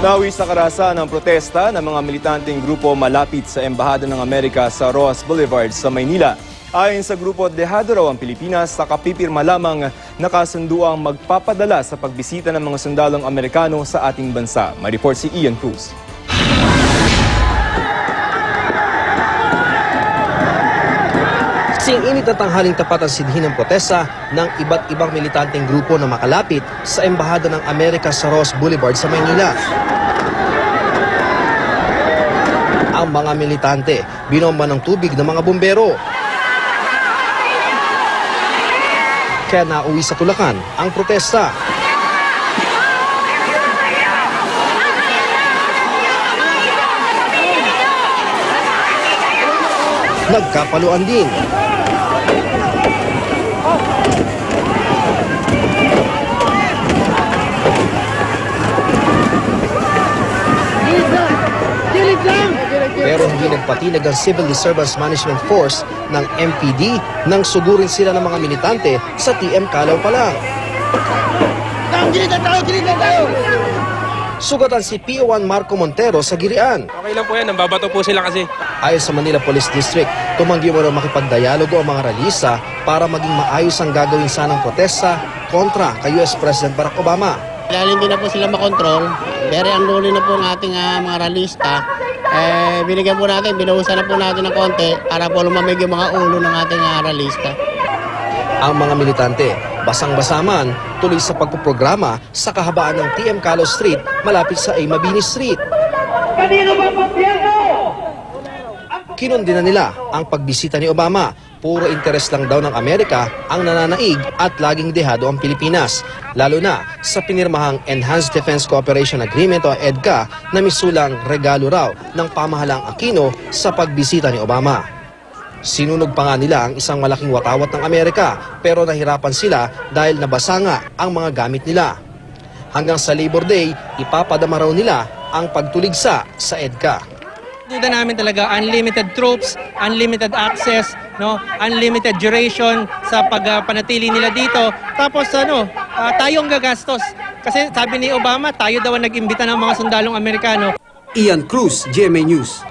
Nawi sa karahasan ng protesta ng mga militanteng grupo malapit sa Embahada ng Amerika sa Roas Boulevard sa Maynila. Ayon sa grupo, dehado raw ang Pilipinas sa kapipirma lamang nakasunduang magpapadala sa pagbisita ng mga sundalong Amerikano sa ating bansa. May report si Ian Cruz. Sing-init at tanghaling tapat ang sidhin ng protesta ng iba't ibang militanteng grupo na makalapit sa Embahada ng Amerika sa Roas Boulevard sa Maynila. Ang mga militante, binomba ng tubig ng mga bumbero. Kaya nauwi sa tulakan ang protesta. Nagkapaluan din. Pero hindi nagpatinag ang Civil Disturbance Management Force ng MPD nang sugurin sila ng mga militante sa TM Calaw pa lang. Gilitan tayo! Sugatan si PO1 Marco Montero sa Girian. Okay lang po yan, nambabato po sila kasi. Ayon sa Manila Police District, tumanggi mo raw makipagdialogo ang mga ralista para maging maayos ang gagawin sanang protesta kontra kay US President Barack Obama. Dahil hindi na po sila makontrol, very unruly na po ang ating mga ralista, binigyan po natin, binuhusan na po natin ng konti para po lumamig yung mga ulo ng ating ralista. Ang mga militante, basang-basa man, tuloy sa pagpuprograma sa kahabaan ng TM Calaw Street malapit sa A. Mabini Street. Kinundi na nila ang pagbisita ni Obama. Puro interes lang daw ng Amerika ang nananaig at laging dehado ang Pilipinas. Lalo na sa pinirmahang Enhanced Defense Cooperation Agreement o EDCA na misulang regalo raw ng pamahalang Aquino sa pagbisita ni Obama. Sinunog pa nga nila ang isang malaking watawat ng Amerika pero nahirapan sila dahil nabasa nga ang mga gamit nila. Hanggang sa Labor Day, ipapadama raw nila ang pagtuligsa sa EDCA. Duda namin talaga unlimited troops, unlimited access, no, unlimited duration sa pagpanatili nila dito. Tapos tayo ang gagastos. Kasi sabi ni Obama, tayo daw ang nag-imbita ng mga sundalong Amerikano. Ian Cruz, GMA News.